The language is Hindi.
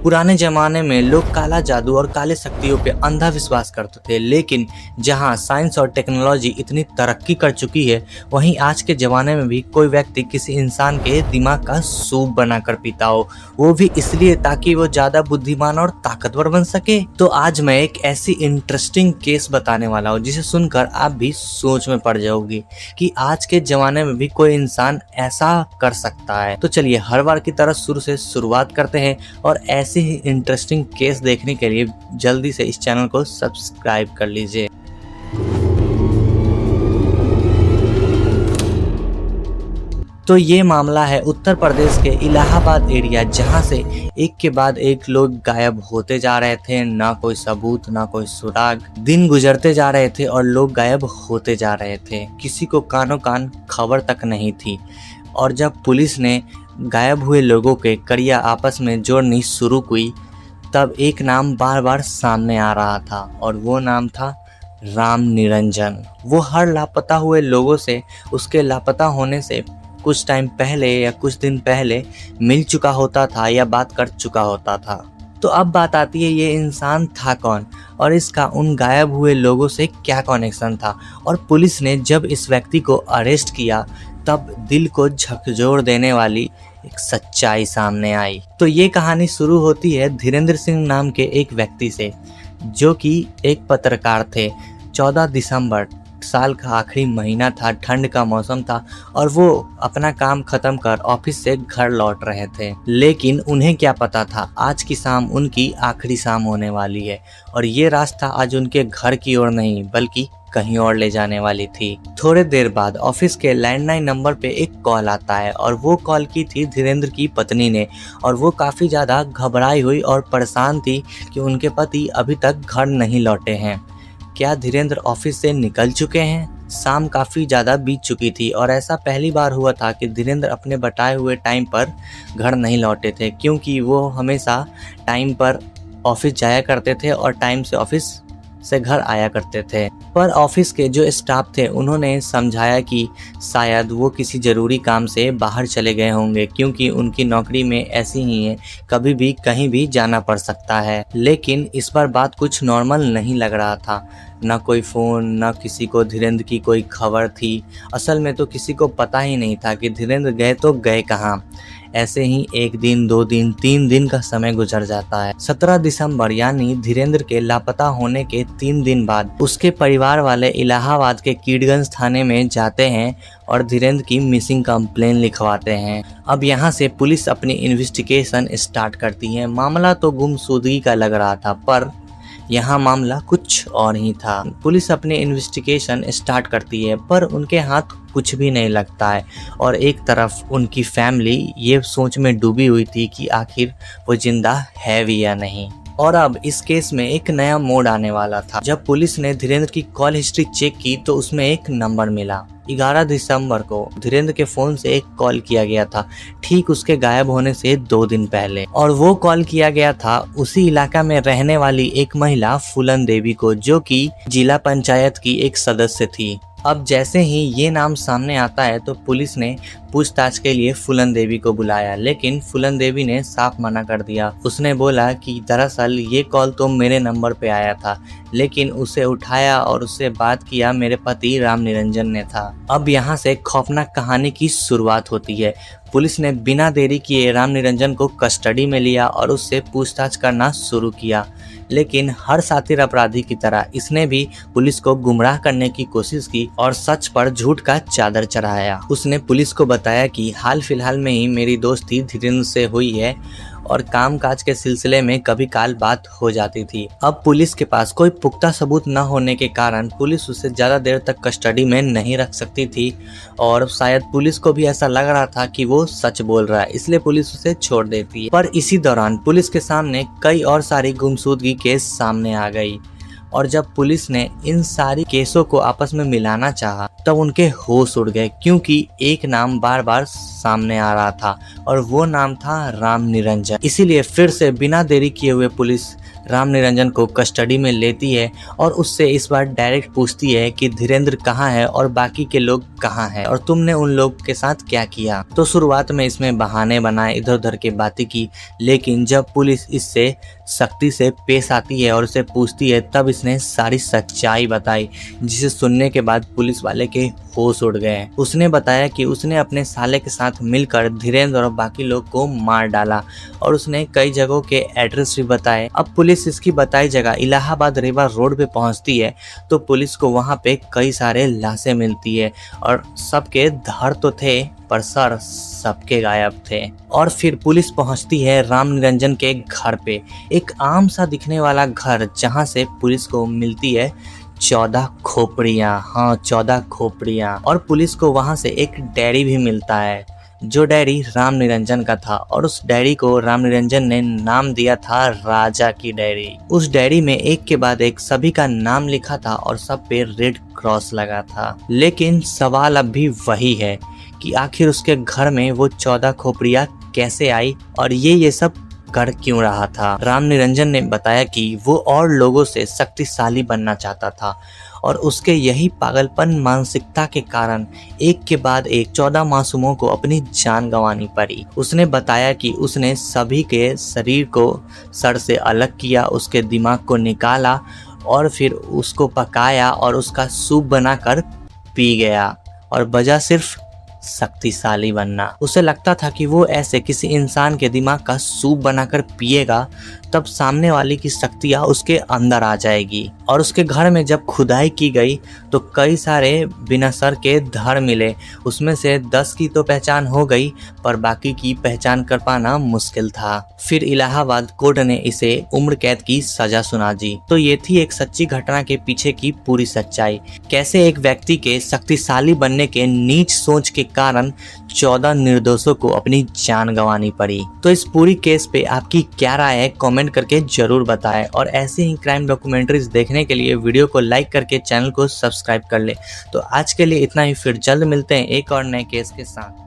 पुराने जमाने में लोग काला जादू और काले शक्तियों पे अंधा विश्वास करते थे, लेकिन जहां साइंस और टेक्नोलॉजी इतनी तरक्की कर चुकी है, वहीं आज के जमाने में भी कोई व्यक्ति किसी इंसान के दिमाग का सूप बनाकर पीता हो, वो भी इसलिए ताकि वो ज्यादा बुद्धिमान और ताकतवर बन सके। तो आज मैं एक ऐसी इंटरेस्टिंग केस बताने वाला हूँ जिसे सुनकर आप भी सोच में पड़ जाओगी कि आज के जमाने में भी कोई इंसान ऐसा कर सकता है। तो चलिए हर बार की तरह शुरू से शुरुआत करते हैं और ऐसे ही इंटरेस्टिंग केस देखने के लिए जल्दी से इस चैनल को सब्सक्राइब कर लीजिए। तो ये मामला है उत्तर प्रदेश के इलाहाबाद एरिया, जहां से एक के बाद एक लोग गायब होते जा रहे थे। ना कोई सबूत, ना कोई सुराग। दिन गुजरते जा रहे थे और लोग गायब होते जा रहे थे। किसी को कानों कान खबर तक नहीं थी। और जब पुलिस ने गायब हुए लोगों के कड़िया आपस में जोड़नी शुरू हुई, तब एक नाम बार बार सामने आ रहा था और वो नाम था राम निरंजन। वो हर लापता हुए लोगों से उसके लापता होने से कुछ टाइम पहले या कुछ दिन पहले मिल चुका होता था या बात कर चुका होता था। तो अब बात आती है, ये इंसान था कौन और इसका उन गायब हुए लोगों से क्या कनेक्शन था। और पुलिस ने जब इस व्यक्ति को अरेस्ट किया, तब दिल को झकझोर देने वाली एक सच्चाई सामने आई। तो ये कहानी शुरू होती है धीरेन्द्र सिंह नाम के एक व्यक्ति से, जो कि एक पत्रकार थे। 14 दिसंबर, साल का आखिरी महीना था, ठंड का मौसम था और वो अपना काम खत्म कर ऑफिस से घर लौट रहे थे। लेकिन उन्हें क्या पता था, आज की शाम उनकी आखिरी शाम होने वाली है और ये रास्ता आज उनके घर की ओर नहीं बल्कि कहीं और ले जाने वाली थी। थोड़े देर बाद ऑफिस के लैंडलाइन नंबर पे एक कॉल आता है और वो कॉल की थी धीरेन्द्र की पत्नी ने। और वो काफ़ी ज़्यादा घबराई हुई और परेशान थी कि उनके पति अभी तक घर नहीं लौटे हैं। क्या धीरेन्द्र ऑफिस से निकल चुके हैं? शाम काफ़ी ज़्यादा बीत चुकी थी और ऐसा पहली बार हुआ था कि धीरेन्द्र अपने बताए हुए टाइम पर घर नहीं लौटे थे, क्योंकि वो हमेशा टाइम पर ऑफिस जाया करते थे और टाइम से ऑफिस से घर आया करते थे। पर ऑफिस के जो स्टाफ थे उन्होंने समझाया कि शायद वो किसी ज़रूरी काम से बाहर चले गए होंगे, क्योंकि उनकी नौकरी में ऐसी ही है, कभी भी कहीं भी जाना पड़ सकता है। लेकिन इस बार बात कुछ नॉर्मल नहीं लग रहा था। ना कोई फ़ोन, ना किसी को धीरेन्द्र की कोई खबर थी। असल में तो किसी को पता ही नहीं था कि धीरेन्द्र गए तो गए कहाँ। ऐसे ही 1 दिन, 2 दिन, 3 दिन का समय गुजर जाता है। 17 दिसंबर यानी धीरेन्द्र के लापता होने के 3 दिन बाद उसके परिवार वाले इलाहाबाद के कीड़गंज थाने में जाते हैं और धीरेन्द्र की मिसिंग कंप्लेन लिखवाते हैं। अब यहाँ से पुलिस अपनी इन्वेस्टिगेशन स्टार्ट करती है। मामला तो गुमशुदगी का लग रहा था, पर यहाँ मामला कुछ और ही था। पुलिस अपनी इन्वेस्टिगेशन स्टार्ट करती है, पर उनके हाथ कुछ भी नहीं लगता है और एक तरफ उनकी फैमिली ये सोच में डूबी हुई थी कि आखिर वो जिंदा है भी या नहीं। और अब इस केस में एक नया मोड़ आने वाला था। जब पुलिस ने धीरेन्द्र की कॉल हिस्ट्री चेक की तो उसमें एक नंबर मिला। 11 दिसंबर को धीरेन्द्र के फोन से एक कॉल किया गया था, ठीक उसके गायब होने से 2 दिन पहले। और वो कॉल किया गया था उसी इलाका में रहने वाली एक महिला फूलन देवी को, जो कि जिला पंचायत की एक सदस्य थी। अब जैसे ही ये नाम सामने आता है तो पुलिस ने पूछताछ के लिए फूलन देवी को बुलाया, लेकिन फूलन देवी ने साफ मना कर दिया। उसने बोला कि दरअसल ये कॉल तो मेरे नंबर पे आया था, लेकिन उसे उठाया और उससे बात किया मेरे पति राम निरंजन ने था। अब यहाँ से खौफनाक कहानी की शुरुआत होती है। पुलिस ने बिना देरी किए राम निरंजन को कस्टडी में लिया और उससे पूछताछ करना शुरू किया। लेकिन हर सातिर अपराधी की तरह इसने भी पुलिस को गुमराह करने की कोशिश की और सच पर झूठ का चादर चढ़ाया। उसने पुलिस को बताया कि हाल फिलहाल में ही मेरी दोस्ती धीरेन्द्र से हुई है और कामकाज के सिलसिले में कभी काल बात हो जाती थी। अब पुलिस के पास कोई पुख्ता सबूत न होने के कारण पुलिस उसे ज़्यादा देर तक कस्टडी में नहीं रख सकती थी और शायद पुलिस को भी ऐसा लग रहा था कि वो सच बोल रहा है, इसलिए पुलिस उसे छोड़ देती है। पर इसी दौरान पुलिस के सामने कई और सारी गुमशुदगी केस सामने आ गई और जब पुलिस ने इन सारी केसों को आपस में मिलाना चाहा तब उनके होश उड़ गए, क्योंकि एक नाम बार बार सामने आ रहा था और वो नाम था राम निरंजन। इसीलिए फिर से बिना देरी किए हुए पुलिस राम निरंजन को कस्टडी में लेती है और उससे इस बार डायरेक्ट पूछती है कि धीरेन्द्र कहाँ है और बाकी के लोग कहाँ हैं और तुमने उन लोग के साथ क्या किया। तो शुरुआत में इसमें बहाने बनाए, इधर उधर की बातें की, लेकिन जब पुलिस इससे सख्ती से पेश आती है और उसे पूछती है तब इसने सारी सच्चाई बताई, जिसे सुनने के बाद पुलिस वाले के होश उड़ गए। उसने बताया कि उसने अपने साले के साथ मिलकर धीरेन्द्र और बाकी लोग को मार डाला और उसने कई जगहों के एड्रेस भी बताए। अब पुलिस इसकी बताई जगह इलाहाबाद रिवर रोड पे पहुंचती है तो पुलिस को वहां पे कई सारे लाशें मिलती है और सबके धड़ तो थे पर सर सबके गायब थे। और फिर पुलिस पहुंचती है राम निरंजन के घर पे, एक आम सा दिखने वाला घर, जहां से पुलिस को मिलती है 14 खोपड़ियाँ। हाँ, 14 खोपड़ियाँ। और पुलिस को वहां से एक डायरी भी मिलता है, जो डायरी राम निरंजन का था और उस डायरी को राम निरंजन ने नाम दिया था राजा की डायरी। उस डायरी में एक के बाद एक सभी का नाम लिखा था और सब पे रेड क्रॉस लगा था। लेकिन सवाल अब भी वही है कि आखिर उसके घर में वो 14 खोपड़ियाँ कैसे आई और ये सब कर क्यों रहा था। राम निरंजन ने बताया कि वो और लोगों से शक्तिशाली बनना चाहता था और उसके यही पागलपन मानसिकता के कारण एक के बाद एक 14 मासूमों को अपनी जान गंवानी पड़ी। उसने बताया कि उसने सभी के शरीर को सर से अलग किया, उसके दिमाग को निकाला और फिर उसको पकाया और उसका सूप बनाकर पी गया और वजह सिर्फ शक्तिशाली बनना। उसे लगता था कि वो ऐसे किसी इंसान के दिमाग का सूप बनाकर पिएगा तब सामने वाले की शक्तियाँ उसके अंदर आ जाएगी। और उसके घर में जब खुदाई की गई तो कई सारे बिना सर के धड़ मिले, उसमें से 10 की तो पहचान हो गई पर बाकी की पहचान कर पाना मुश्किल था। फिर इलाहाबाद कोर्ट ने इसे उम्र कैद की सजा सुना दी। तो ये थी एक सच्ची घटना के पीछे की पूरी सच्चाई, कैसे एक व्यक्ति के शक्तिशाली बनने के नीच सोच के कारण 14 निर्दोषों को अपनी जान गंवानी पड़ी। तो इस पूरी केस पे आपकी क्या राय है, कमेंट करके जरूर बताएं और ऐसे ही क्राइम डॉक्यूमेंट्रीज देखने के लिए वीडियो को लाइक करके चैनल को सब्सक्राइब कर ले। तो आज के लिए इतना ही, फिर जल्द मिलते हैं एक और नए केस के साथ।